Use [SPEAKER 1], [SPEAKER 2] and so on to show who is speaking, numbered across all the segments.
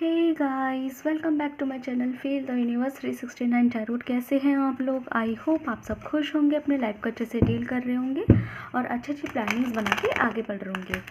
[SPEAKER 1] Hey guys, welcome back to my channel feel the universe 369 tarot. कैसे हैं आप लोग? आई होप आप सब खुश होंगे, अपने लाइफ को अच्छे से डील कर रहे होंगे और अच्छी अच्छी प्लानिंग्स बना के आगे बढ़ रहे होंगे।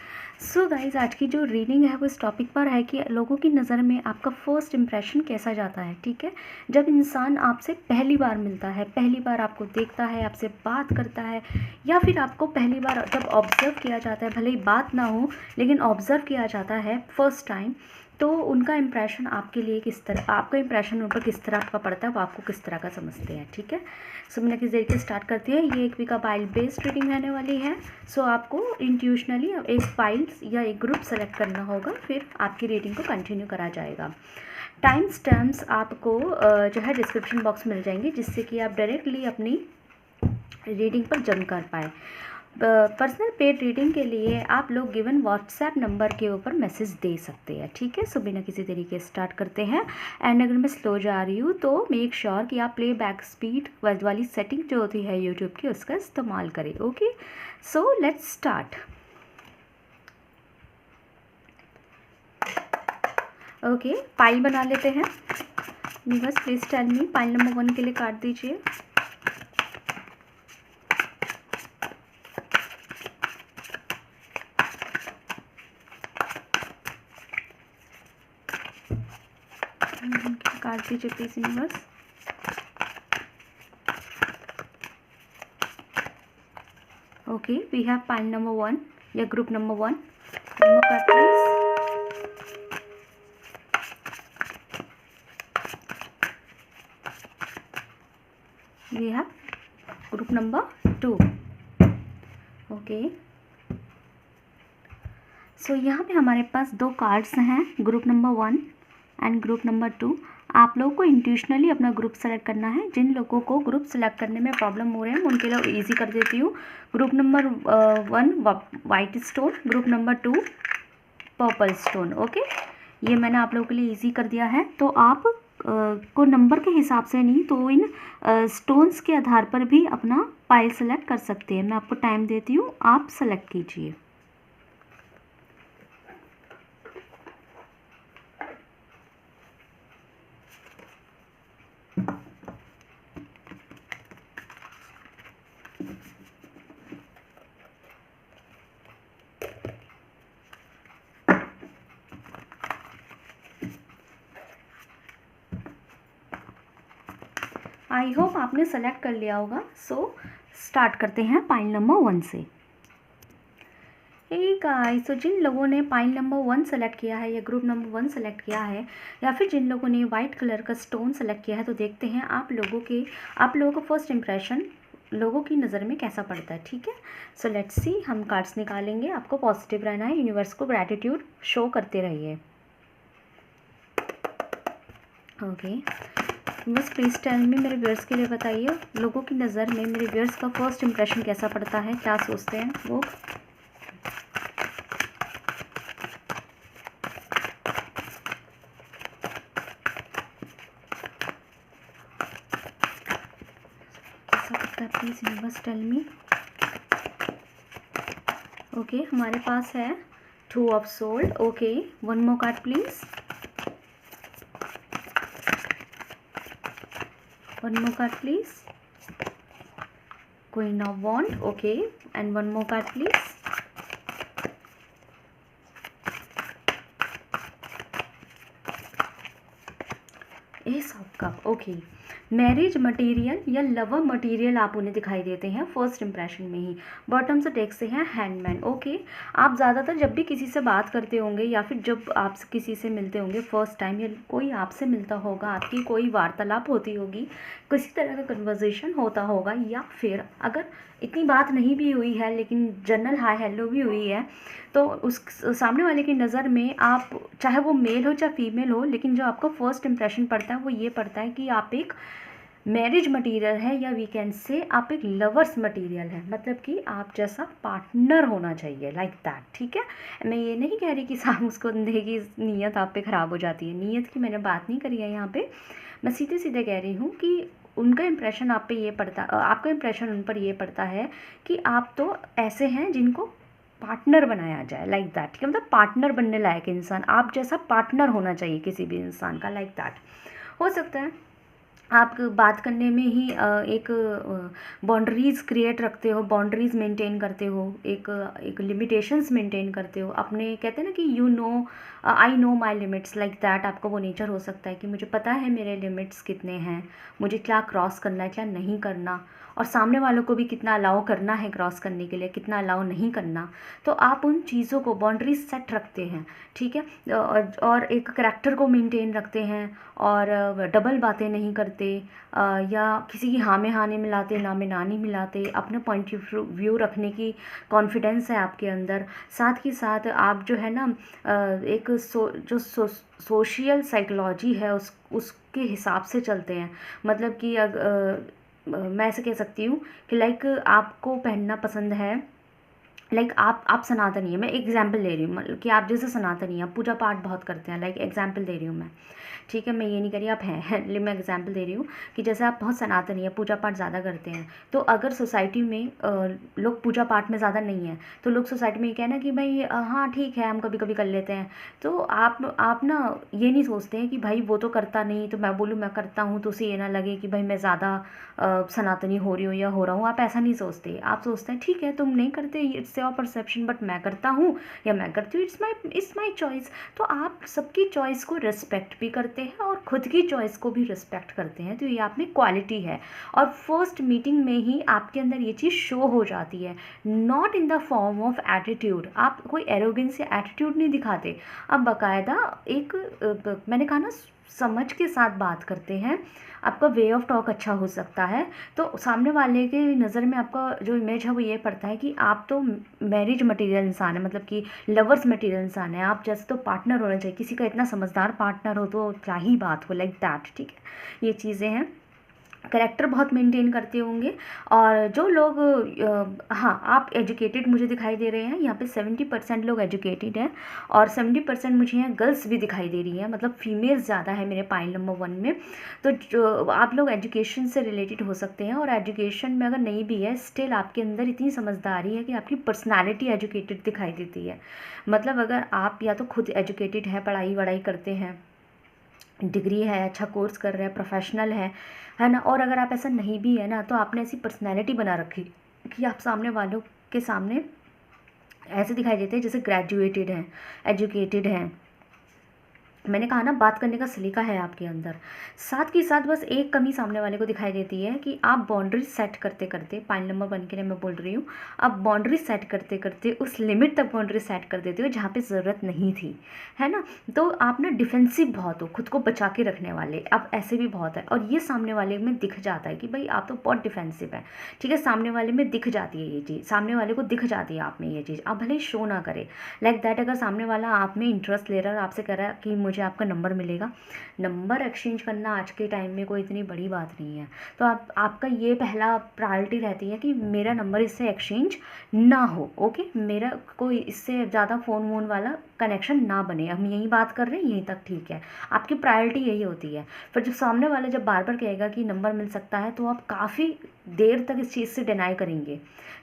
[SPEAKER 1] सो गाइस, आज की जो रीडिंग है वो इस टॉपिक पर है कि लोगों की नज़र में आपका फर्स्ट इंप्रेशन कैसा जाता है। ठीक है, जब इंसान आपसे पहली बार मिलता है, पहली बार आपको देखता है, आपसे बात करता है, या फिर आपको पहली बार जब ऑब्ज़र्व किया जाता है, भले ही बात ना हो लेकिन ऑब्ज़र्व किया जाता है फर्स्ट टाइम, तो उनका इंप्रेशन आपके लिए किस तरह, आपका इंप्रेशन उन पर किस तरह का पड़ता है, वो आपको किस तरह का समझते हैं। ठीक है, सो मैंने किस तरीके से स्टार्ट करती है। ये एक वीक का फाइल बेस्ड रीडिंग रहने वाली है। सो आपको इंट्यूशनली एक फाइल्स या एक ग्रुप सेलेक्ट करना होगा, फिर आपकी रीडिंग को कंटिन्यू करा जाएगा। टाइम स्टैम्प्स आपको जो है डिस्क्रिप्शन बॉक्स मिल जाएंगे, जिससे कि आप डायरेक्टली अपनी रीडिंग पर जंप कर पाए। पर्सनल पेड रीडिंग के लिए आप लोग गिवन व्हाट्सएप नंबर के ऊपर मैसेज दे सकते हैं। ठीक है, सो बिना किसी तरीके से स्टार्ट करते हैं। एंड अगर मैं स्लो जा रही हूँ तो मेक श्योर कि आप प्ले बैक स्पीड वाली सेटिंग जो होती है यूट्यूब की, उसका इस्तेमाल करें। Okay, so let's start. Okay, pile बना लेते हैं। Universe please tell me, pile number 1 के लिए काट दीजिए। काट दीजिए please universe. Okay, we have pile number 1 या group number 1। Number card please. We have group number 2। Okay, so यहाँ पे हमारे पास दो कार्ड्स हैं, group number 1 and group number 2। आप लोगों को इंट्यूशनली अपना ग्रुप सेलेक्ट करना है। जिन लोगों को ग्रुप सेलेक्ट करने में प्रॉब्लम हो रहे हैं उनके लिए इजी कर देती हूँ। Group number 1 white stone, group number 2 purple stone. Okay, ये मैंने आप लोगों के लिए इजी कर दिया है। तो आप को नंबर के हिसाब से नहीं, तो इन स्टोन्स के आधार पर भी अपना पाइल सेलेक्ट कर सकते हैं। मैं आपको टाइम देती हूँ, आप सेलेक्ट कीजिए। आई होप आपने सेलेक्ट कर लिया होगा। सो स्टार्ट करते हैं पाइल नंबर 1 से। हे गाइस, तो जिन लोगों ने पाइल नंबर 1 सेलेक्ट किया है या ग्रुप नंबर 1 सेलेक्ट किया है, या फिर जिन लोगों ने वाइट कलर का स्टोन सेलेक्ट किया है, तो देखते हैं आप लोगों का फर्स्ट इंप्रेशन लोगों की नज़र में कैसा पड़ता है। ठीक है, सो लेट्स सी। हम कार्ड्स निकालेंगे। आपको पॉजिटिव रहना है, यूनिवर्स को ग्रैटिट्यूड शो करते रहिए। ओके, बस प्लीज़ टेल मी, मेरे व्यूअर्स के लिए बताइए, लोगों की नज़र में मेरे व्यूअर्स का फर्स्ट इंप्रेशन कैसा पड़ता है, क्या सोचते हैं वो। Please universe tell me. Okay, हमारे पास है 2 of swords. Okay, one more card please. One more card please. Queen of wand. Okay, and one more card please. Ace of cup. Okay, marriage material या lover material आप उन्हें दिखाई देते हैं first impression में ही। बॉटम से text से हैं हैंडमैन। ओके, आप ज़्यादातर जब भी किसी से बात करते होंगे या फिर जब आप किसी से मिलते होंगे फर्स्ट टाइम, या कोई आपसे मिलता होगा, आपकी कोई वार्तालाप होती होगी, किसी तरह का कन्वर्सेशन होता होगा, या फिर अगर इतनी बात नहीं भी हुई है लेकिन जनरल हाय हेलो भी हुई है, तो उस सामने वाले की नज़र में आप, चाहे वो मेल हो चाहे फीमेल हो, लेकिन जो आपका फर्स्ट इंप्रेशन पड़ता है वो ये पड़ता है कि आप एक मैरिज मटेरियल है, या वी कैन से आप एक लवर्स मटेरियल है, मतलब कि आप जैसा पार्टनर होना चाहिए, लाइक दैट। ठीक है, मैं ये नहीं कह रही कि सामने उसको अंधे की नीयत आप पे ख़राब हो जाती है, नीयत की मैंने बात नहीं करी है यहाँ पे। मैं सीधे सीधे कह रही हूँ कि उनका इंप्रेशन आप पे ये पड़ता, आपका इंप्रेशन उन पर ये पड़ता है कि आप तो ऐसे हैं जिनको पार्टनर बनाया जाए, लाइक दैट, ठीक है, मतलब पार्टनर बनने लायक इंसान, आप जैसा पार्टनर होना चाहिए किसी भी इंसान का, लाइक दैट। हो सकता है आप बात करने में ही एक बाउंड्रीज़ क्रिएट रखते हो, बाउंड्रीज़ मेंटेन करते हो, एक लिमिटेशंस मेंटेन करते हो अपने, कहते हैं ना कि you know I know my limits, like that. आपका वो नेचर हो सकता है कि मुझे पता है मेरे लिमिट्स कितने हैं, मुझे क्या क्रॉस करना है क्या नहीं करना, और सामने वालों को भी कितना अलाउ करना है क्रॉस करने के लिए, कितना अलाउ नहीं करना। तो आप उन चीज़ों को बाउंड्रीज सेट रखते हैं, ठीक है, और एक करैक्टर को मेंटेन रखते हैं, और डबल बातें नहीं करते, या किसी की हाँ में हाँ नहीं मिलाते, ना में ना नहीं मिलाते, अपने पॉइंट ऑफ व्यू रखने की कॉन्फिडेंस है आपके अंदर। साथ ही साथ आप जो है ना एक सोशल साइकोलॉजी है उसके हिसाब से चलते हैं। मतलब कि मैं ऐसे कह सकती हूँ कि लाइक आपको पहनना पसंद है, लाइक आप सनातनी है, मैं एग्जाम्पल दे रही हूँ, मतलब कि आप जैसे सनातनी हैं, पूजा पाठ बहुत करते हैं, लाइक एग्जाम्पल दे रही हूँ मैं, ठीक है, मैं ये नहीं कह रही आप हैं लेकिन मैं एग्जाम्पल दे रही हूँ कि जैसे आप बहुत सनातनी है, पूजा पाठ ज़्यादा करते हैं, तो अगर सोसाइटी में लोग पूजा पाठ में ज़्यादा नहीं है, तो लोग सोसाइटी में ये कहना कि भाई हाँ ठीक है हम कभी कभी कर लेते हैं, तो आप ना ये नहीं सोचते हैं कि भाई वो तो करता नहीं तो मैं बोलूँ मैं करता हूँ, तो उसे ये ना लगे कि भाई मैं ज़्यादा सनातनी हो रही हूँ या हो रहा हूँ। आप ऐसा नहीं सोचते, आप सोचते हैं ठीक है तुम नहीं करते, इट्स योर परसेप्शन, बट मैं करता हूँ या मैं करती हूँ, इट्स माई चॉइस। तो आप सबकी चॉइस को रिस्पेक्ट भी करते हैं और ख़ुद की चॉइस को भी रिस्पेक्ट करते हैं, तो ये आप में क्वालिटी है। और फर्स्ट मीटिंग में ही आपके अंदर ये चीज़ शो हो जाती है, not in the form of attitude. आप कोई एरोगेंस या एटीट्यूड नहीं दिखाते, आप बाकायदा एक मैंने कहा ना समझ के साथ बात करते हैं, आपका वे ऑफ टॉक अच्छा हो सकता है, तो सामने वाले के नज़र में आपका जो इमेज है वो ये पड़ता है कि आप तो मैरिज मटेरियल इंसान है, मतलब कि लवर्स मटेरियल इंसान है, आप जैसे तो पार्टनर होना चाहिए, किसी का इतना समझदार पार्टनर हो तो क्या ही बात हो, लाइक दैट, ठीक है। ये चीज़ें हैं, करेक्टर बहुत मेंटेन करते होंगे। और जो लोग हाँ आप एजुकेटेड मुझे दिखाई दे रहे हैं, यहाँ पे 70% लोग एजुकेटेड हैं और 70% मुझे यहाँ गर्ल्स भी दिखाई दे रही हैं, मतलब फीमेल्स ज़्यादा है मेरे पाइल नंबर 1 में। तो जो आप लोग एजुकेशन से रिलेटेड हो सकते हैं, और एजुकेशन में अगर नहीं भी है स्टिल आपके अंदर इतनी समझदारी है कि आपकी पर्सनैलिटी एजुकेटेड दिखाई देती है। मतलब अगर आप या तो खुद एजुकेटेड हैं, पढ़ाई वढ़ाई करते हैं, डिग्री है, अच्छा कोर्स कर रहे हैं, प्रोफेशनल है ना, और अगर आप ऐसा नहीं भी है ना, तो आपने ऐसी पर्सनैलिटी बना रखी कि आप सामने वालों के सामने ऐसे दिखाई देते हैं जैसे ग्रेजुएटेड हैं, एजुकेटेड हैं। मैंने कहा ना बात करने का सलीका है आपके अंदर। साथ के साथ बस एक कमी सामने वाले को दिखाई देती है कि आप बाउंड्री सेट करते करते, पॉइंट नंबर 1 के लिए मैं बोल रही हूँ, आप बाउंड्री सेट करते करते उस लिमिट तक बाउंड्री सेट कर देते हो जहाँ पे ज़रूरत नहीं थी, है ना। तो आप ना डिफेंसिव बहुत हो, खुद को बचा के रखने वाले, आप ऐसे भी बहुत है, और ये सामने वाले में दिख जाता है कि भाई आप तो बहुत डिफेंसिव है, ठीक है, सामने वाले में दिख जाती है ये चीज़, सामने वाले को दिख जाती है आप में ये चीज़, आप भले ही शो ना करें, लाइक दैट। अगर सामने वाला आप में इंटरेस्ट ले रहा है और आपसे कह रहा है कि मुझे आपका नंबर मिलेगा, नंबर एक्सचेंज करना आज के टाइम में कोई इतनी बड़ी बात नहीं है, तो आपका ये पहला प्रायोरिटी रहती है कि मेरा नंबर इससे एक्सचेंज ना हो, ओके, मेरा कोई इससे ज़्यादा फ़ोन वोन वाला कनेक्शन ना बने, हम यही बात कर रहे हैं यहीं तक, ठीक है, आपकी प्रायोरिटी यही होती है। फिर जब सामने वाला जब बार बार कहेगा कि नंबर मिल सकता है, तो आप काफ़ी देर तक इस चीज़ से डिनाई करेंगे,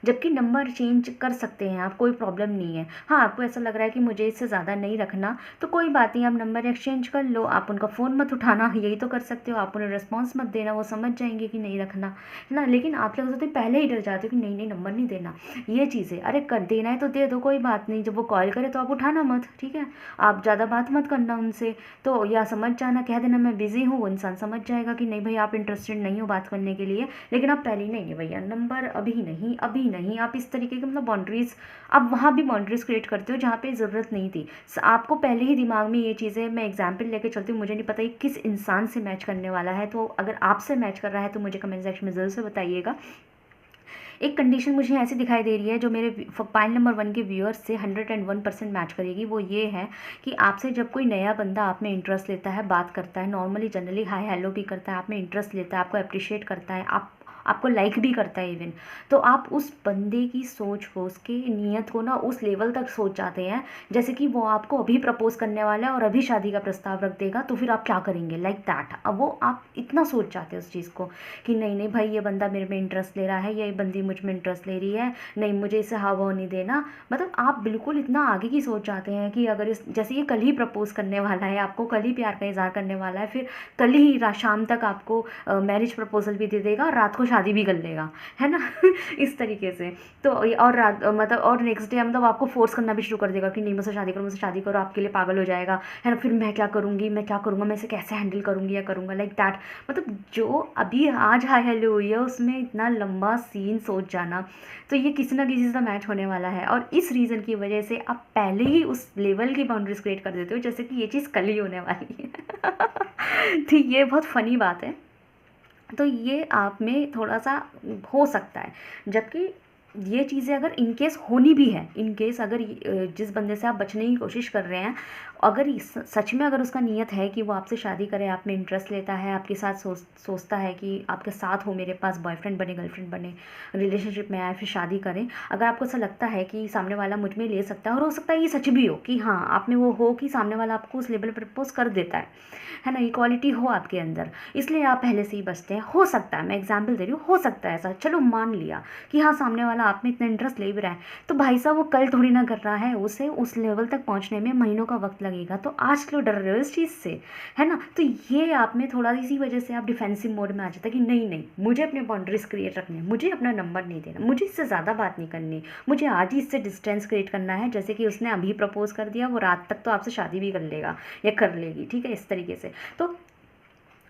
[SPEAKER 1] जबकि नंबर चेंज कर सकते हैं आप, कोई प्रॉब्लम नहीं है। हाँ, आपको ऐसा लग रहा है कि मुझे इससे ज़्यादा नहीं रखना, तो कोई बात नहीं, आप नंबर एक्सचेंज कर लो, आप उनका फ़ोन मत उठाना, यही तो कर सकते हो, आप उन्हें रिस्पॉन्स मत देना, वो समझ जाएंगे कि नहीं रखना, है ना। लेकिन आप लोग तो पहले ही डर जाते हो कि नहीं नहीं नंबर नहीं देना, ये चीज़ है, अरे कर देना है तो दे दो, कोई बात नहीं, जब वो कॉल करे तो आप उठाना मत, ठीक है, आप ज़्यादा बात मत करना उनसे, तो या समझ जाना, कह देना मैं बिज़ी हूँ, वो इंसान समझ जाएगा कि नहीं भाई आप इंटरेस्टेड नहीं हो बात करने के लिए, लेकिन आप पहले नहीं भैया नंबर अभी नहीं, अभी नहीं, आप इस तरीके के मतलब बाउंड्रीज़, आप वहाँ भी बाउंड्रीज़ क्रिएट करते हो जहाँ पे ज़रूरत नहीं थी। आपको पहले ही दिमाग में ये चीज़ें, मैं एग्जाम्पल लेके चलती हूँ, मुझे नहीं पता ये किस इंसान से मैच करने वाला है, तो अगर आपसे मैच कर रहा है तो मुझे कमेंट सेक्शन में ज़रूर से बताइएगा। एक कंडीशन मुझे ऐसी दिखाई दे रही है जो मेरे पाइल नंबर 1 के व्यूअर्स से 101% मैच करेगी, वो ये है कि आपसे जब कोई नया बंदा आप में इंटरेस्ट लेता है, बात करता है, नॉर्मली जनरली हाय हेलो भी करता है, आप में इंटरेस्ट लेता है, आपको अप्रिशिएट करता है, आपको लाइक भी करता है इवन, तो आप उस बंदे की सोच को, उसके नीयत को ना उस लेवल तक सोच जाते हैं जैसे कि वो आपको अभी प्रपोज करने वाला है और अभी शादी का प्रस्ताव रख देगा, तो फिर आप क्या करेंगे, लाइक दैट। अब वो आप इतना सोच जाते हैं उस चीज़ को कि नहीं नहीं भाई, ये बंदा मेरे में इंटरेस्ट ले रहा है, ये बंदी मुझ में इंटरेस्ट ले रही है, नहीं मुझे इसे हवा नहीं देना। मतलब आप बिल्कुल इतना आगे की सोच जाते हैं कि अगर इस जैसे ये कल ही प्रपोज करने वाला है, आपको कल ही प्यार का इजहार करने वाला है, फिर कल ही शाम तक आपको मैरिज प्रपोजल भी दे देगा और रात को शादी भी कर लेगा, है ना। इस तरीके से। तो और रात मतलब और नेक्स्ट डे मतलब आपको फोर्स करना भी शुरू कर देगा कि नहीं मुझसे शादी करो, मुझसे शादी करो, आपके लिए पागल हो जाएगा, है ना। फिर मैं क्या करूँगी, मैं क्या करूँगा, मैं इसे कैसे हैंडल करूँगी या करूँगा, लाइक दैट। मतलब जो अभी आज हाई हेलो हुई है उसमें इतना लंबा सीन सोच जाना, तो ये किसी ना किसी से मैच होने वाला है। और इस रीज़न की वजह से आप पहले ही उस लेवल की बाउंड्रीज क्रिएट कर देते हो जैसे कि ये चीज़ कल ही होने वाली है। तो ये बहुत फ़नी बात है। तो ये आप में थोड़ा सा हो सकता है, जबकि ये चीज़ें अगर इन केस होनी भी है, इन केस अगर जिस बंदे से आप बचने की कोशिश कर रहे हैं, अगर सच में अगर उसका नीयत है कि वो आपसे शादी करे, आप में इंटरेस्ट लेता है, आपके साथ सोचता है कि आपके साथ हो, मेरे पास बॉयफ्रेंड बने, गर्लफ्रेंड बने, रिलेशनशिप में आए, फिर शादी करें, अगर आपको ऐसा लगता है कि सामने वाला मुझ में ले सकता है, और हो सकता है ये सच भी हो कि हाँ आप में वो हो कि सामने वाला आपको उस लेवल पर प्रपोज कर देता है ना, इक्वालिटी हो आपके अंदर, इसलिए आप पहले से ही बचते हैं। हो सकता है, मैं एग्जाम्पल दे रही हूँ, हो सकता है ऐसा, चलो मान लिया कि हाँ सामने वाला आप में इतना इंटरेस्ट ले भी रहा है, तो भाई साहब वो कल थोड़ी ना कर रहा है, उसे उस लेवल तक पहुँचने में महीनों का वक्त लगेगा, तो आज क्यों डर रहे हो इस चीज़ से, है ना। तो ये आप में थोड़ा इसी वजह से आप डिफेंसिव मोड में आ जाता है कि नहीं नहीं, मुझे अपने बाउंड्रीज क्रिएट रखने, मुझे अपना नंबर नहीं देना, मुझे इससे ज़्यादा बात नहीं करनी, मुझे आज ही इससे डिस्टेंस क्रिएट करना है। जैसे कि उसने अभी प्रपोज कर दिया, वो रात तक तो आपसे शादी भी कर लेगा या कर लेगी, ठीक है, इस तरीके से। तो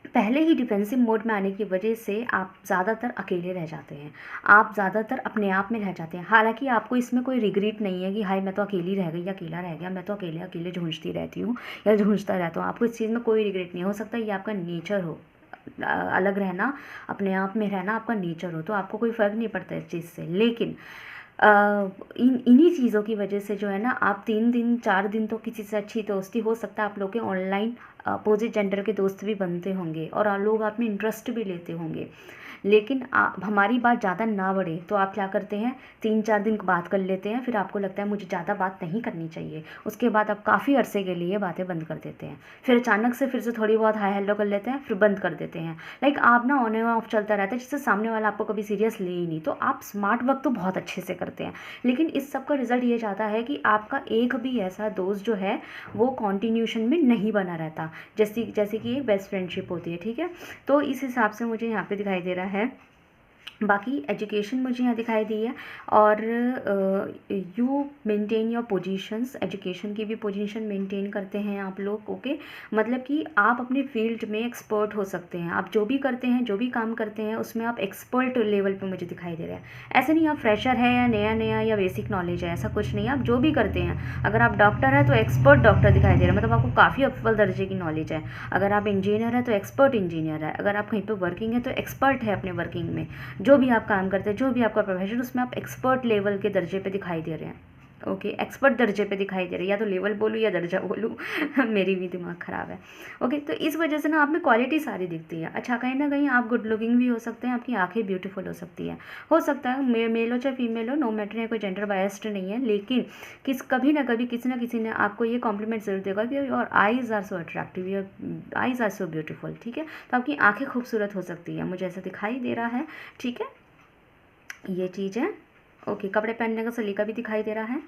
[SPEAKER 1] पहले ही डिफेंसिव मोड में आने की वजह से आप ज़्यादातर अकेले रह जाते हैं, आप ज़्यादातर अपने आप में रह जाते हैं। हालांकि आपको इसमें कोई रिग्रेट नहीं है कि हाय मैं तो अकेली रह गई या अकेला रह गया, मैं तो अकेले अकेले झूंझती रहती हूँ या झूंझता रहता हूँ, आपको इस चीज़ में कोई रिग्रेट नहीं। हो सकता है ये आपका नेचर हो, अलग रहना, अपने आप में रहना आपका नेचर हो, तो आपको कोई फ़र्क नहीं पड़ता इस चीज़ से। लेकिन इन्हीं चीज़ों की वजह से जो है ना, आप 3 दिन 4 दिन तो किसी से अच्छी दोस्ती हो सकता है, आप लोग के ऑनलाइन अपोजिट जेंडर के दोस्त भी बनते होंगे और लोग आप में इंटरेस्ट भी लेते होंगे, लेकिन हमारी बात ज़्यादा ना बढ़े तो आप क्या करते हैं, 3-4 दिन बात कर लेते हैं, फिर आपको लगता है मुझे ज़्यादा बात नहीं करनी चाहिए, उसके बाद आप काफ़ी अरसे के लिए बातें बंद कर देते हैं, फिर अचानक से फिर से थोड़ी बहुत हाय हेलो कर लेते हैं, फिर बंद कर देते हैं। लाइक आप ना ऑन एंड ऑफ चलता रहता है, जिससे सामने वाला आपको कभी सीरियस ले ही नहीं। तो आप स्मार्ट वर्क तो बहुत अच्छे से करते हैं, लेकिन इस सब का रिजल्ट ये जाता है कि आपका एक भी ऐसा दोस्त जो है वो कॉन्टिन्यूशन में नहीं बना रहता, जैसे कि एक बेस्ट फ्रेंडशिप होती है, ठीक है। तो इस हिसाब से मुझे यहाँ पे दिखाई दे रहा है। बाकी एजुकेशन मुझे यहाँ दिखाई दी है, और you maintain your positions, education की भी पोजीशन मेंटेन करते हैं आप लोग, ओके। मतलब कि आप अपने फील्ड में एक्सपर्ट हो सकते हैं, आप जो भी करते हैं, जो भी काम करते हैं उसमें आप एक्सपर्ट लेवल पे मुझे दिखाई दे रहा है। ऐसे नहीं आप फ्रेशर है या नया नया या बेसिक नॉलेज है, ऐसा कुछ नहीं है। आप जो भी करते हैं, अगर आप डॉक्टर है तो एक्सपर्ट डॉक्टर दिखाई दे रहा है, मतलब आपको काफ़ी अव्वल दर्जे की नॉलेज है। अगर आप इंजीनियर है तो एक्सपर्ट इंजीनियर है, अगर आप कहीं पर वर्किंग है तो एक्सपर्ट है अपने वर्किंग में, जो भी आप काम करते हैं, जो भी आपका प्रोफेशन, उसमें आप एक्सपर्ट लेवल के दर्जे पे दिखाई दे रहे हैं, ओके। एक्सपर्ट दर्जे पे दिखाई दे रहे हैं, या तो लेवल बोलूँ या दर्जा बोलूँ मेरी भी दिमाग ख़राब है, ओके। तो इस वजह से ना आप में क्वालिटी सारी दिखती है। अच्छा, कहीं ना कहीं आप गुड लुकिंग भी हो सकते हैं, आपकी आंखें ब्यूटीफुल हो सकती हैं, हो सकता है मेल हो चाहे फीमेल हो, नो मैटर है, कोई जेंडर बायस्ड नहीं है, लेकिन कभी ना कभी किसी ना किसी ने आपको ये कॉम्प्लीमेंट ज़रूर देगा कि your eyes are so attractive, your eyes are so beautiful, ठीक है। तो आपकी आँखें खूबसूरत हो सकती है, मुझे ऐसा दिखाई दे रहा है, ठीक है। ये चीज़ है, ओके। कपड़े पहनने का सलीका भी दिखाई दे रहा है,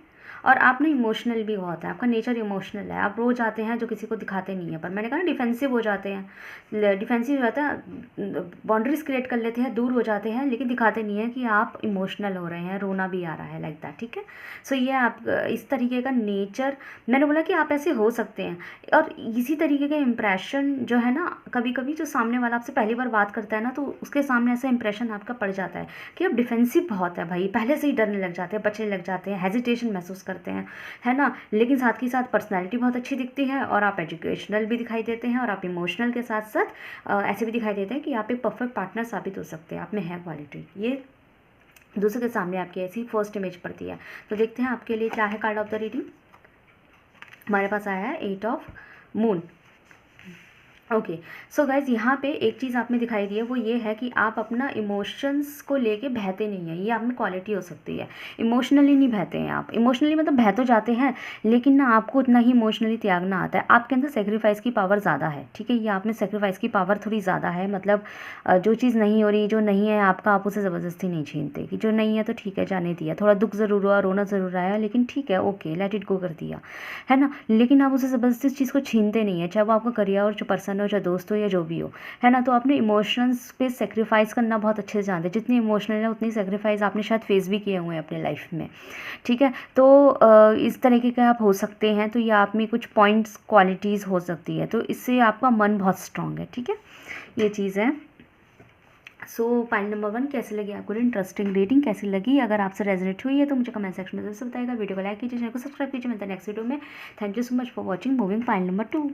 [SPEAKER 1] और आप ना इमोशनल भी बहुत है, आपका नेचर इमोशनल है, आप रो जाते हैं जो किसी को दिखाते नहीं है, पर मैंने कहा ना डिफेंसिव हो जाते हैं, डिफेंसिव हो जाता है, बाउंड्रीज क्रिएट कर लेते हैं, दूर हो जाते हैं, लेकिन दिखाते नहीं है कि आप इमोशनल हो रहे हैं, रोना भी आ रहा है, लाइक दैट, ठीक है। सो ये आप इस तरीके का नेचर, मैंने बोला कि आप ऐसे हो सकते हैं। और इसी तरीके का इम्प्रेशन जो है ना, कभी कभी जो सामने वाला आपसे पहली बार बात करता है ना, तो उसके सामने ऐसा इंप्रेशन आपका पड़ जाता है कि आप डिफेंसिव बहुत है भाई, पहले से ही डरने लग जाते हैं, बचने लग जाते हैं, हेजिटेशन महसूस करते हैं, है ना। लेकिन साथ ही साथ पर्सनैलिटी बहुत अच्छी दिखती है, और आप एजुकेशनल भी दिखाई देते हैं, और आप इमोशनल के साथ साथ ऐसे भी दिखाई देते हैं कि आप एक परफेक्ट पार्टनर साबित हो सकते हैं, आप में है क्वालिटी। ये दूसरे के सामने आपकी ऐसी फर्स्ट इमेज पड़ती है। तो देखते हैं आपके लिए क्या है कार्ड ऑफ द रीडिंग। हमारे पास आया है 8 of moon, okay. So guys यहाँ पे एक चीज़ आप में दिखाई दी है, वो ये है कि आप अपना इमोशंस को लेके बहते नहीं हैं। ये आप में क्वालिटी हो सकती है। इमोशनली नहीं बहते हैं आप। इमोशनली मतलब बह तो जाते हैं, लेकिन ना आपको उतना ही इमोशनली त्यागना आता है। आपके अंदर सेक्रीफाइस की पावर ज़्यादा है, ठीक है। ये आप में सेक्रीफाइस की पावर थोड़ी ज़्यादा है। मतलब जो चीज़ नहीं हो रही, जो नहीं है आपका, आप उसे ज़बरदस्ती नहीं छीनते कि जो नहीं है तो ठीक है, जाने दिया। थोड़ा दुख ज़रूर हुआ, रोना ज़रूर आया, लेकिन ठीक है, ओके, लेट इट गो कर दिया, है ना। लेकिन आप उसे ज़बरदस्ती उस चीज़ को छीनते नहीं है, चाहे वो आपका करियर हो, जो पर्सन हो, चाहे दोस्त हो, या जो भी हो, है ना। तो आपने इमोशंस पे सेक्रीफाइस करना बहुत अच्छे से जानते हैं। जितनी इमोशनल है उतनी सेक्रीफाइस आपने शायद फेस भी किए हुए हैं अपने लाइफ में, ठीक है। तो इस तरीके के आप हो सकते हैं। तो ये आप में कुछ पॉइंट्स क्वालिटीज़ हो सकती है, तो इससे आपका मन बहुत स्ट्रांग है, ठीक है। ये चीज़ है। सो पॉइंट नंबर 1 कैसी लगी आपको, इंटरेस्टिंग रेटिंग कैसी लगी? अगर आपसे रेजोनेट हुई है तो मुझे कमेंट सेक्शन में जरूर बताइएगा। वीडियो को लाइक कीजिए, चैनल को सब्सक्राइब कीजिए। मिलता है नेक्स्ट वीडियो में। Thank you so much for watching. Moving point number 2।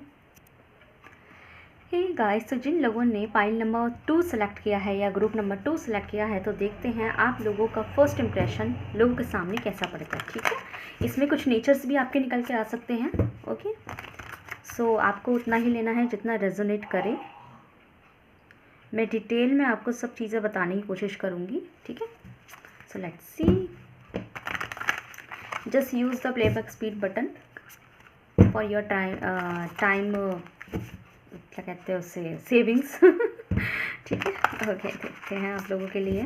[SPEAKER 1] Hey guys, तो जिन लोगों ने पाइल नंबर 2 सेलेक्ट किया है या ग्रुप नंबर 2 सेलेक्ट किया है, तो देखते हैं आप लोगों का फर्स्ट इंप्रेशन लोगों के सामने कैसा पड़ता है, ठीक है। इसमें कुछ नेचर्स भी आपके निकल के आ सकते हैं, ओके। सो आपको उतना ही लेना है जितना रेजोनेट करे। मैं डिटेल में आपको सब चीज़ें बताने की कोशिश करूँगी, ठीक है। सो let's C. Just use the playback speed button for your time क्या कहते हैं उसे, सेविंग्स। ठीक है, ओके। देखते हैं आप लोगों के लिए।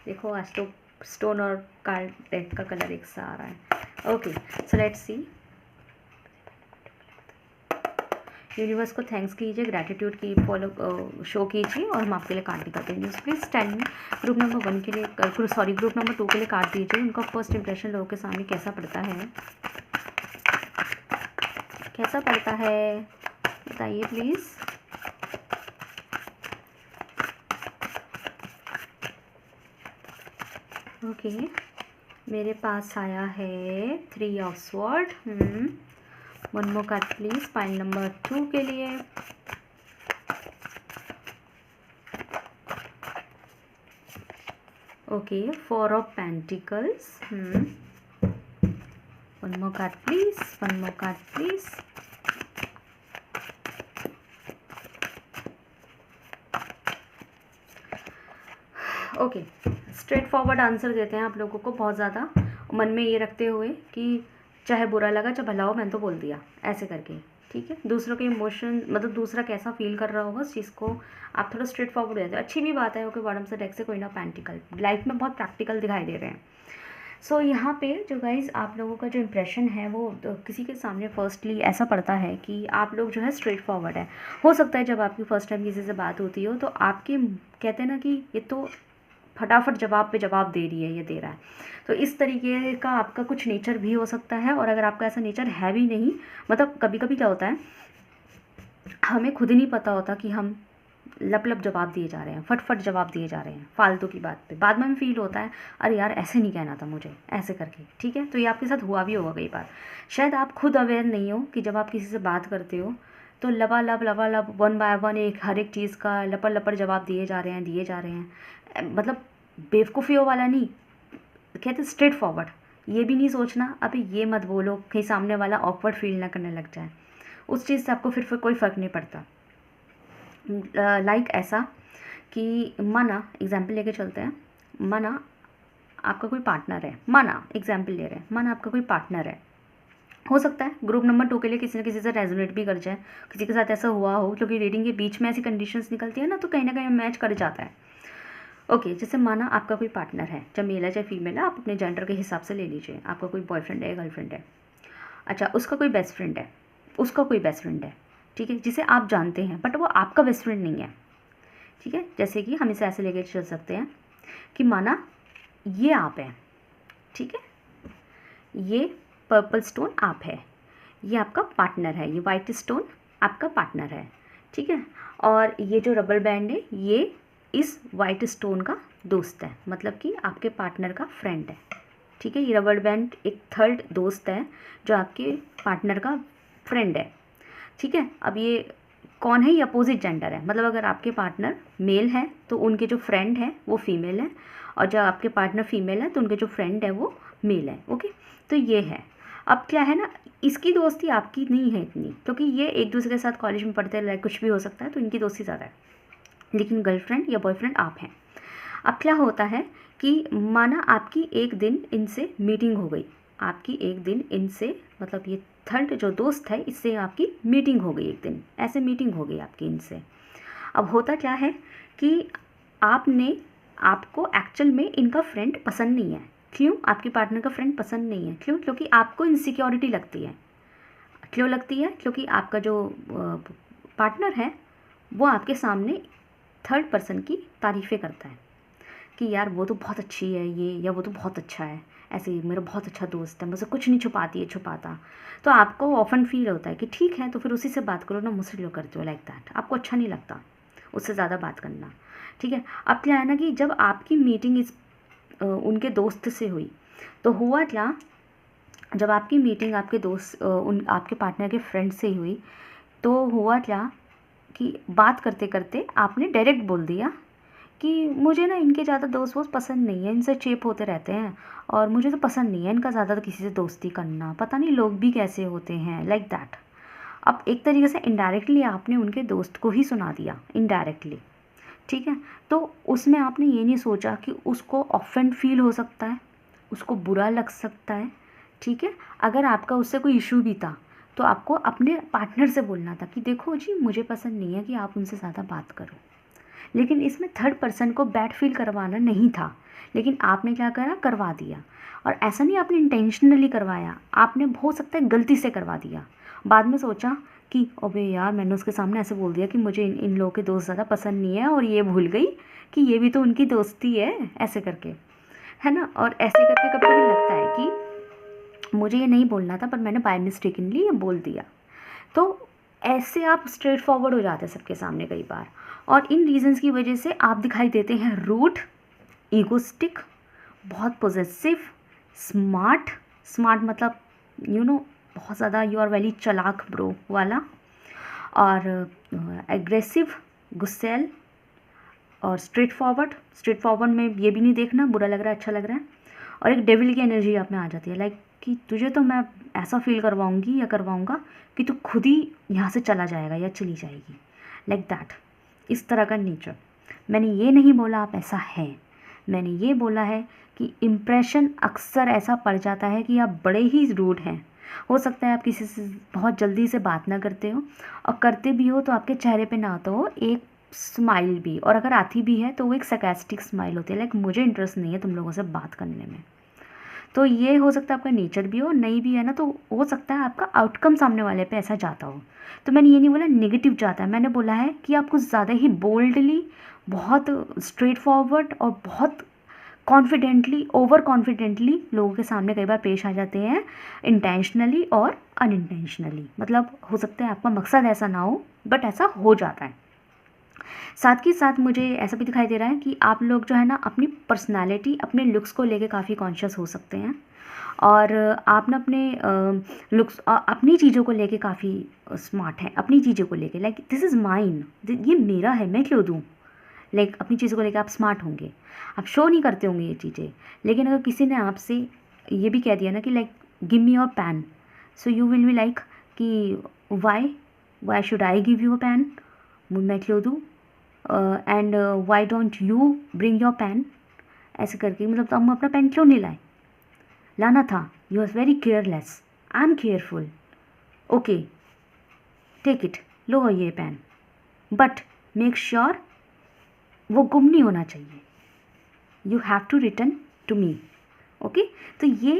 [SPEAKER 1] देखो आज तो स्टोन और कार्ड डेक का कलर एक सा आ रहा है, okay. So let's see. Universe को थैंक्स कीजिए, ग्रैटिट्यूड की फॉलो शो कीजिए, और हम आपके लिए कार्ड दिखाते हैं। Please tell me group number 1 के लिए, ग्रुप नंबर 2 के लिए कार्ड दीजिए। उनका फर्स्ट इंप्रेशन लोगों के सामने कैसा पड़ता है, कैसा पड़ता है, बताइए प्लीज़। ओके, मेरे पास आया है 3 of sword. One more card please pile number 2 के लिए। Okay, 4 of pentacles. One more card please, one more card please. Okay, straight forward answer देते हैं आप लोगों को, बहुत ज़्यादा मन में ये रखते हुए कि चाहे बुरा लगा चाहे भला हो, मैंने तो बोल दिया, ऐसे करके, ठीक है। दूसरों के इमोशन, मतलब दूसरा कैसा फील कर रहा होगा उस चीज़ को आप थोड़ा स्ट्रेट फॉरवर्ड देते हैं। अच्छी भी बात है। ओके, बॉटम से डेक से कोई ना प्रैक्टिकल, लाइफ में बहुत प्रैक्टिकल दिखाई दे रहे हैं। सो यहाँ पे जो गाइज़ आप लोगों का जो इम्प्रेशन है वो किसी के सामने फर्स्टली ऐसा पड़ता है कि आप लोग जो है स्ट्रेट फॉरवर्ड है। हो सकता है जब आपकी फर्स्ट टाइम किसी से बात होती हो तो आपके कहते हैं ना कि ये तो फटाफट जवाब पे जवाब दे रही है, ये दे रहा है, तो इस तरीके का आपका कुछ नेचर भी हो सकता है। और अगर आपका ऐसा नेचर है भी नहीं, मतलब कभी कभी क्या होता है, हमें खुद ही नहीं पता होता कि हम लप लप जवाब दिए जा रहे हैं, फटफट जवाब दिए जा रहे हैं फालतू की बात पे। बाद में हमें फील होता है अरे यार ऐसे नहीं कहना था मुझे, ऐसे करके, ठीक है। तो ये आपके साथ हुआ भी होगा कई बार। शायद आप खुद अवेयर नहीं हो कि जब आप किसी से बात करते हो तो लबालब 1 बाय 1 एक हर एक चीज़ का लपड़ लपड़ जवाब दिए जा रहे हैं। मतलब बेवकूफ़ियों वाला नहीं, कहते स्ट्रेट फॉरवर्ड। ये भी नहीं सोचना अभी ये मत बोलो कहीं सामने वाला ऑकवर्ड फील ना करने लग जाए। उस चीज़ से आपको फिर कोई फ़र्क नहीं पड़ता। लाइक ऐसा कि माना एग्जाम्पल लेके चलते हैं, माना आपका कोई पार्टनर है, माना एग्जाम्पल ले रहे हैं, माना आपका कोई पार्टनर है। हो सकता है ग्रुप नंबर 2 के लिए किसी न किसी से रेजोनेट भी कर जाए, किसी के साथ ऐसा हुआ हो, क्योंकि रीडिंग के बीच में ऐसी कंडीशंस निकलती है ना, तो कहीं ना कहीं मैच कर जाता है। ओके, जैसे माना आपका कोई पार्टनर है, चाहे मेल है चाहे फीमेल है, आप अपने जेंडर के हिसाब से ले लीजिए। आपका कोई बॉयफ्रेंड है, गर्लफ्रेंड है, अच्छा उसका कोई बेस्ट फ्रेंड है, उसका कोई बेस्ट फ्रेंड है, ठीक है, जिसे आप जानते हैं बट वो आपका बेस्ट फ्रेंड नहीं है, ठीक है। जैसे कि हम इसे ऐसे लेके चल सकते हैं कि माना ये आप हैं, ठीक है, ये पर्पल स्टोन आप है, ये आपका पार्टनर है, ये वाइट स्टोन आपका पार्टनर है, ठीक है। और ये जो रबर बैंड है ये इस वाइट स्टोन का दोस्त है, मतलब कि आपके पार्टनर का फ्रेंड है, ठीक है। ये रबर बैंड एक थर्ड दोस्त है जो आपके पार्टनर का फ्रेंड है, ठीक है। अब ये कौन है, ये अपोजिट जेंडर है, मतलब अगर आपके पार्टनर मेल है तो उनके जो फ्रेंड है वो फीमेल है, और जब आपके पार्टनर फीमेल है तो उनके जो फ्रेंड है वो मेल है, ओके। तो ये है। अब क्या है ना, इसकी दोस्ती आपकी नहीं है इतनी, क्योंकि ये एक दूसरे के साथ कॉलेज में पढ़ते रहे, कुछ भी हो सकता है, तो इनकी दोस्ती ज़्यादा है, लेकिन गर्लफ्रेंड या बॉयफ्रेंड आप हैं। अब क्या होता है कि माना आपकी एक दिन इनसे मीटिंग हो गई, आपकी एक दिन इनसे, मतलब ये थर्ड जो दोस्त है इससे आपकी मीटिंग हो गई, एक दिन ऐसे मीटिंग हो गई आपकी इनसे। अब होता क्या है कि आपको एक्चुअल में इनका फ्रेंड पसंद नहीं है। क्यों? आपके पार्टनर का फ्रेंड पसंद नहीं है। क्यों? क्योंकि आपको इनसिक्योरिटी लगती है। क्यों लगती है? क्योंकि आपका जो पार्टनर है वो आपके सामने थर्ड पर्सन की तारीफ़ें करता है कि यार वो तो बहुत अच्छी है ये, या वो तो बहुत अच्छा है, ऐसे ही मेरा बहुत अच्छा दोस्त है, मुझसे कुछ नहीं छुपाता। तो आपको ऑफन फील होता है कि ठीक है तो फिर उसी से बात करो ना, मुझसे क्यों करते हो लाइक दैट। आपको अच्छा नहीं लगता उससे ज़्यादा बात करना, ठीक है। अब क्या है ना कि जब आपकी मीटिंग उनके दोस्त से हुई तो हुआ क्या, जब आपकी मीटिंग आपके दोस्त आपके पार्टनर के फ्रेंड से हुई तो हुआ क्या कि बात करते करते आपने डायरेक्ट बोल दिया कि मुझे ना इनके ज़्यादा दोस्त वोस्त पसंद नहीं है, इनसे चेप होते रहते हैं और मुझे तो पसंद नहीं है इनका ज़्यादा किसी से दोस्ती करना, पता नहीं लोग भी कैसे होते हैं, लाइक दैट। अब एक तरीके से इनडायरेक्टली आपने उनके दोस्त को ही सुना दिया, इनडायरेक्टली, ठीक है। तो उसमें आपने ये नहीं सोचा कि उसको ऑफेंड फील हो सकता है, उसको बुरा लग सकता है, ठीक है। अगर आपका उससे कोई इशू भी था तो आपको अपने पार्टनर से बोलना था कि देखो जी मुझे पसंद नहीं है कि आप उनसे ज़्यादा बात करो, लेकिन इसमें थर्ड पर्सन को बैड फील करवाना नहीं था, लेकिन आपने क्या करा, करवा दिया। और ऐसा नहीं आपने इंटेंशनली करवाया, आपने हो सकता है गलती से करवा दिया, बाद में सोचा कि अबे यार मैंने उसके सामने ऐसे बोल दिया कि मुझे इन लोगों के दोस्त ज़्यादा पसंद नहीं है, और ये भूल गई कि ये भी तो उनकी दोस्ती है, ऐसे करके, है ना। और ऐसे करके कभी कभी लगता है कि मुझे ये नहीं बोलना था पर मैंने बाय मिस्टेकनली ये बोल दिया। तो ऐसे आप स्ट्रेट फॉरवर्ड हो जाते हैं सबके सामने कई बार, और इन रीजंस की वजह से आप दिखाई देते हैं रूड, ईगोस्टिक, बहुत पॉजेसिव, स्मार्ट मतलब बहुत ज़्यादा यू आर वेरी चालाक ब्रो वाला, और एग्रेसिव, गुस्सैल, और स्ट्रेट फॉरवर्ड में ये भी नहीं देखना बुरा लग रहा है अच्छा लग रहा है, और एक डेविल की एनर्जी आप में आ जाती है, लाइक कि तुझे तो मैं ऐसा फील करवाऊंगी या करवाऊंगा कि तू खुद ही यहाँ से चला जाएगा या चली जाएगी, लाइक दैट, इस तरह का नेचर। मैंने ये नहीं बोला आप ऐसा है, मैंने ये बोला है कि इम्प्रेशन अक्सर ऐसा पड़ जाता है कि आप बड़े ही रूड हैं। हो सकता है आप किसी से बहुत जल्दी से बात ना करते हो, और करते भी हो तो आपके चेहरे पे ना आता हो एक स्माइल भी, और अगर आती भी है तो वो एक सरकास्टिक स्माइल होती है, लाइक मुझे इंटरेस्ट नहीं है तुम लोगों से बात करने में। तो ये हो सकता है आपका नेचर भी हो, नहीं भी है ना तो हो सकता है आपका आउटकम सामने वाले पे ऐसा जाता हो। तो मैंने ये नहीं बोला नेगेटिव जाता है, मैंने बोला है कि आप कुछ ज़्यादा ही बोल्डली, बहुत स्ट्रेट फॉरवर्ड और बहुत कॉन्फिडेंटली, ओवर कॉन्फिडेंटली लोगों के सामने कई बार पेश आ जाते हैं, इंटेंशनली और अनइंटेंशनली। मतलब हो सकता है आपका मकसद ऐसा ना हो बट ऐसा हो जाता है। साथ ही साथ मुझे ऐसा भी दिखाई दे रहा है कि आप लोग जो है ना अपनी पर्सनालिटी, अपने लुक्स को लेके काफ़ी कॉन्शियस हो सकते हैं, और आप ना अपने अपनी चीज़ों को लेके काफ़ी स्मार्ट हैं, अपनी चीज़ों को लेके, लाइक दिस इज़ माइन, ये मेरा है, मैं क्यों दूँ, लाइक अपनी चीज़ों को लेके आप स्मार्ट होंगे, आप शो नहीं करते होंगे ये चीज़ें। लेकिन अगर किसी ने आपसे ये भी कह दिया ना कि like give me your pen, so you will be like कि why should I give you a pen, मैं क्यों दूँ, and why don't you bring your pen, ऐसे करके, मतलब हम अपना पेन क्यों नहीं लाए, लाना था, you are very careless, I am careful, okay take it, लो ये पेन, बट मेक श्योर वो गुम नहीं होना चाहिए, you have to return to me, okay. तो ये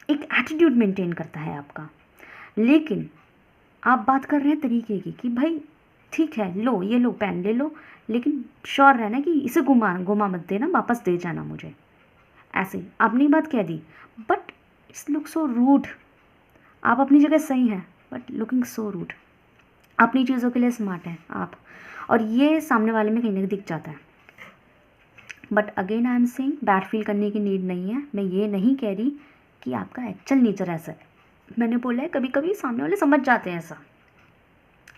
[SPEAKER 1] एक एटीट्यूड मेंटेन करता है आपका। लेकिन आप बात कर रहे हैं तरीके की कि भाई ठीक है लो, ये लो पेन ले लो, लेकिन श्योर रहना कि इसे घुमा मत देना, वापस दे जाना मुझे, ऐसे आपने बात कह दी, but it's look so rude. आप अपनी जगह सही हैं बट लुकिंग सो रूड, अपनी चीज़ों के लिए स्मार्ट हैं आप, और ये सामने वाले में कहीं ना कहीं दिख जाता है। But again I am saying bad feel करने की नीड नहीं है, मैं ये नहीं कह रही कि आपका एक्चुअल नेचर ऐसा है, मैंने बोला है कभी कभी सामने वाले समझ जाते हैं ऐसा।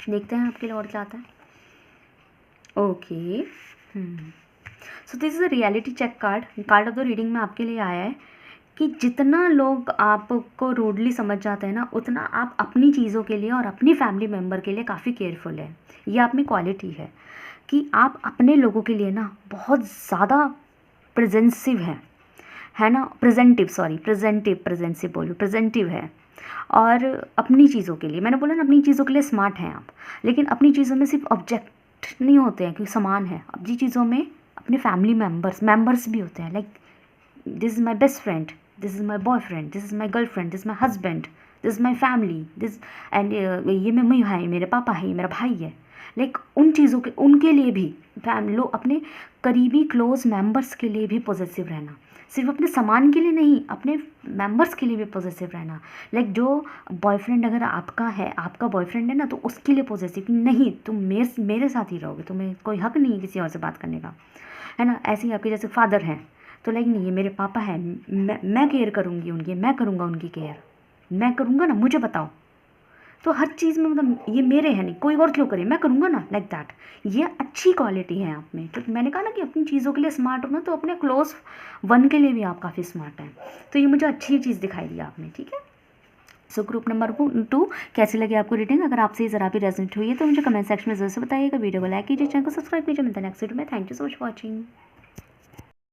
[SPEAKER 1] देखते हैं आपके लिए और क्या आता है। Okay, so this is a reality check card of the reading में आपके लिए आया है कि जितना लोग आपको रूडली समझ जाते हैं ना, उतना आप अपनी चीज़ों के लिए और अपनी फैमिली मेम्बर के लिए काफ़ी केयरफुल है। ये आप में क्वालिटी है कि आप अपने लोगों के लिए ना बहुत ज़्यादा प्रेजेंसिव है ना, प्रेजेंसिव बोलूँ, प्रेजेंटिव है। और अपनी चीज़ों के लिए, मैंने बोला ना, अपनी चीज़ों के लिए स्मार्ट हैं आप, लेकिन अपनी चीज़ों में सिर्फ ऑब्जेक्ट नहीं होते हैं क्योंकि सामान है, अपनी चीज़ों में अपने फैमिली मेम्बर्स भी होते हैं। Like this is my best friend, this is my boyfriend, this is my girlfriend, this is my husband, this is my family, this and ये मम्मी है, मेरे पापा है, मेरा भाई है। लाइक उन चीज़ों के, उनके लिए भी फैमिली, अपने करीबी क्लोज मेम्बर्स के लिए भी पॉजिटिव रहना, सिर्फ अपने सामान के लिए नहीं, अपने मेंबर्स के लिए भी पॉजिटिव रहना। लाइक जो बॉयफ्रेंड अगर आपका है, आपका बॉयफ्रेंड है ना, तो उसके लिए पॉजिटिव नहीं, तुम मेरे साथ ही रहोगे, तुम्हें कोई हक नहीं है किसी और से बात करने का, है ना। ऐसे ही आपके जैसे फादर हैं तो लाइक नहीं, ये मेरे पापा हैं, मैं केयर करूँगी उनकी, मैं करूँगा उनकी केयर, मैं करूँगा ना, मुझे बताओ। तो हर चीज़ में मतलब ये मेरे हैं, नहीं कोई और क्यों करे, मैं करूँगा ना, लाइक दैट। ये अच्छी क्वालिटी है आप में। तो मैंने कहा ना कि अपनी चीज़ों के लिए स्मार्ट हो ना, तो अपने क्लोज वन के लिए भी आप काफ़ी स्मार्ट हैं। तो ये मुझे अच्छी चीज़ दिखाई दी आपने, ठीक है। सो ग्रुप नंबर 2, कैसी लगी आपको रीडिंग? अगर आपसे ये ज़रा भी रेजोनेट हुई है तो मुझे कमेंट सेक्शन में ज़रूर से बताइएगा। वीडियो को लाइक कीजिए, चैनल को सब्सक्राइब कीजिए। मिलता है नेक्स्ट वीडियो में। Thank you so much for watching.